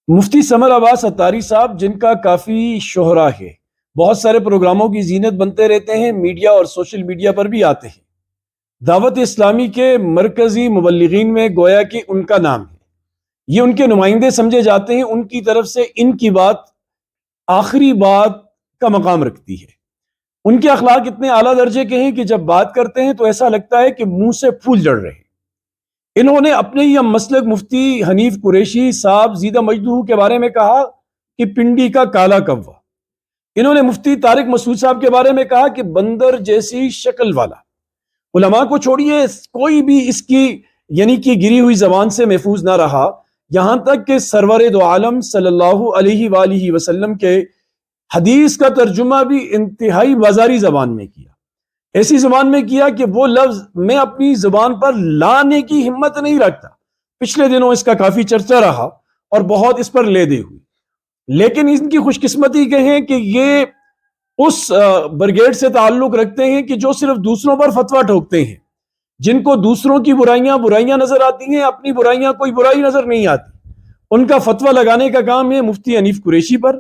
مفتی سمر عباس اتاری صاحب، جن کا کافی شہرہ ہے، بہت سارے پروگراموں کی زینت بنتے رہتے ہیں، میڈیا اور سوشل میڈیا پر بھی آتے ہیں۔ دعوت اسلامی کے مرکزی مبلغین میں گویا کہ ان کا نام ہے، یہ ان کے نمائندے سمجھے جاتے ہیں، ان کی طرف سے ان کی بات آخری بات کا مقام رکھتی ہے۔ ان کے اخلاق اتنے اعلیٰ درجے کے ہیں کہ جب بات کرتے ہیں تو ایسا لگتا ہے کہ منہ سے پھول جڑ رہے ہیں۔ انہوں نے اپنے ہی مسلک مفتی حنیف قریشی صاحب زیدہ مجدہ کے بارے میں کہا کہ پنڈی کا کالا کوا۔ انہوں نے مفتی طارق مسعود صاحب کے بارے میں کہا کہ بندر جیسی شکل والا۔ علماء کو چھوڑیے، کوئی بھی اس کی یعنی کہ گری ہوئی زبان سے محفوظ نہ رہا، یہاں تک کہ سرور دو عالم صلی اللہ علیہ وآلہ وسلم کے حدیث کا ترجمہ بھی انتہائی بازاری زبان میں کیا، ایسی زبان میں کیا کہ وہ لفظ میں اپنی زبان پر لانے کی ہمت نہیں رکھتا۔ پچھلے دنوں اس کا کافی چرچا رہا اور بہت اس پر لے دے ہوئی، لیکن ان کی خوش قسمتی کہیں کہ یہ اس برگیڈ سے تعلق رکھتے ہیں کہ جو صرف دوسروں پر فتویٰ ٹھوکتے ہیں، جن کو دوسروں کی برائیاں نظر آتی ہیں، اپنی برائیاں کوئی برائی نظر نہیں آتی۔ ان کا فتویٰ لگانے کا کام ہے مفتی حنیف قریشی پر،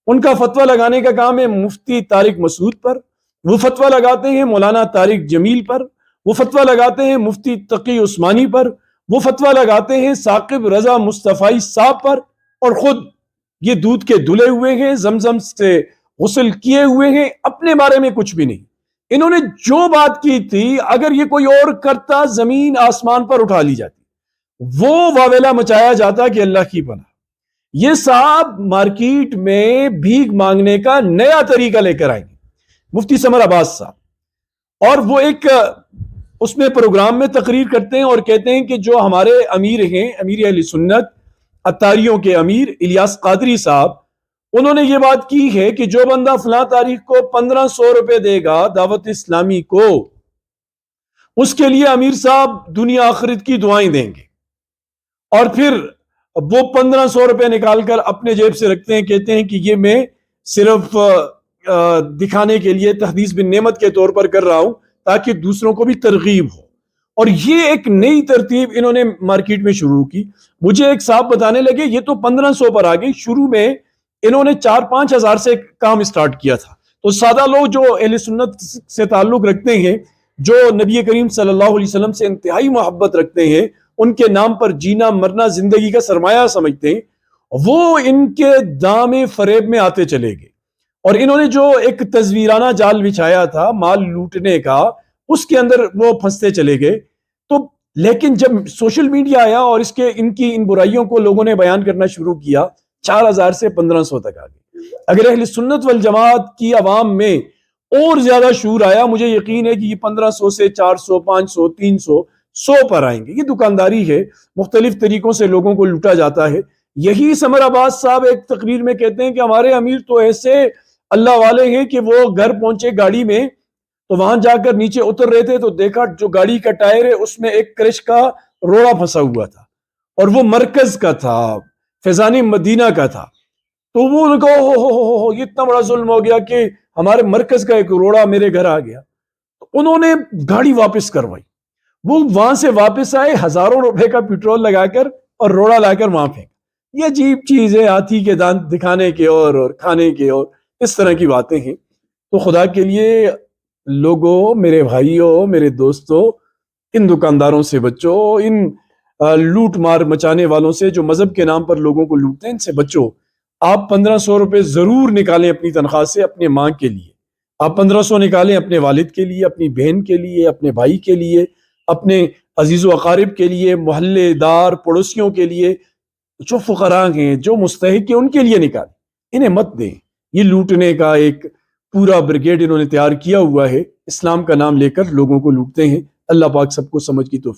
ان کا فتویٰ لگانے کا کام ہے مفتی طارق مسعود پر، وہ فتویٰ لگاتے ہیں مولانا طارق جمیل پر، وہ فتویٰ لگاتے ہیں مفتی تقی عثمانی پر، وہ فتویٰ لگاتے ہیں ثاقب رضا مصطفی صاحب پر، اور خود یہ دودھ کے دھلے ہوئے ہیں، زمزم سے غسل کیے ہوئے ہیں، اپنے بارے میں کچھ بھی نہیں۔ انہوں نے جو بات کی تھی اگر یہ کوئی اور کرتا زمین آسمان پر اٹھا لی جاتی، وہ واویلا مچایا جاتا کہ اللہ کی پناہ۔ یہ صاحب مارکیٹ میں بھیک مانگنے کا نیا طریقہ لے کر آئیں گے، مفتی سمر عباس صاحب، اور وہ ایک اس میں پروگرام میں تقریر کرتے ہیں اور کہتے ہیں کہ جو ہمارے امیر ہیں، امیر اہل سنت اتاریوں کے امیر الیاس قادری صاحب، انہوں نے یہ بات کی ہے کہ جو بندہ فلاں تاریخ کو 1500 روپے دے گا دعوت اسلامی کو، اس کے لیے امیر صاحب دنیا آخرت کی دعائیں دیں گے، اور پھر وہ 1500 روپے نکال کر اپنے جیب سے رکھتے ہیں، کہتے ہیں کہ یہ میں صرف دکھانے کے لیے تحدیث بن نعمت کے طور پر کر رہا ہوں تاکہ دوسروں کو بھی ترغیب ہو۔ اور یہ ایک نئی ترتیب انہوں نے مارکیٹ میں شروع کی۔ مجھے ایک صاحب بتانے لگے یہ تو 1500 پر آ گئی، شروع میں انہوں نے 4-5 ہزار سے کام سٹارٹ کیا تھا۔ تو سادہ لوگ جو اہل سنت سے تعلق رکھتے ہیں، جو نبی کریم صلی اللہ علیہ وسلم سے انتہائی محبت رکھتے ہیں، ان کے نام پر جینا مرنا زندگی کا سرمایہ سمجھتے ہیں، وہ ان کے دام فریب میں آتے چلے گئے۔ اور انہوں نے جو ایک تصویرانہ جال بچھایا تھا مال لوٹنے کا، اس کے اندر وہ پھنستے چلے گئے۔ تو لیکن جب سوشل میڈیا آیا اور ان برائیوں کو لوگوں نے بیان کرنا شروع کیا، 4000 سے 1500 تک آ گئے۔ اگر اہل سنت والجماعت کی عوام میں اور زیادہ شعور آیا، مجھے یقین ہے کہ یہ 1500 سے 400 500 300 100 پر آئیں گے۔ یہ دکانداری ہے، مختلف طریقوں سے لوگوں کو لوٹا جاتا ہے۔ یہی سمر عباس صاحب ایک تقریر میں کہتے ہیں کہ ہمارے امیر تو ایسے اللہ والے ہیں کہ وہ گھر پہنچے گاڑی میں تو وہاں جا کر نیچے اتر رہے تھے تو دیکھا جو گاڑی کا ٹائر ہے اس میں ایک کرش کا روڑا پھنسا ہوا تھا، اور وہ مرکز کا تھا، فیضان مدینہ کا تھا۔ تو وہ ان کو یہ اتنا بڑا ظلم ہو گیا کہ ہمارے مرکز کا ایک روڑا میرے گھر آ گیا۔ تو انہوں نے گاڑی واپس کروائی، وہ وہاں سے واپس آئے ہزاروں روپے کا پیٹرول لگا کر اور روڑا لا کر وہاں پھینک۔ یہ عجیب چیز ہے، ہاتھی کے دانت دکھانے کے اور کھانے کے اور اس طرح کی باتیں ہیں۔ تو خدا کے لیے لوگوں، میرے بھائیوں، میرے دوستوں، ان دکانداروں سے بچو، ان لوٹ مار مچانے والوں سے جو مذہب کے نام پر لوگوں کو لوٹتے ہیں، ان سے بچو۔ آپ 1500 روپے ضرور نکالیں اپنی تنخواہ سے اپنے ماں کے لیے، آپ 1500 نکالیں اپنے والد کے لیے، اپنی بہن کے لیے، اپنے بھائی کے لیے، اپنے عزیز و اقارب کے لیے، محلے دار پڑوسیوں کے لیے، جو فقراء ہیں، جو مستحق ہیں، ان کے لیے نکالیں، انہیں مت دیں۔ یہ لوٹنے کا ایک پورا بریگیڈ انہوں نے تیار کیا ہوا ہے، اسلام کا نام لے کر لوگوں کو لوٹتے ہیں۔ اللہ پاک سب کو سمجھ کی توفیق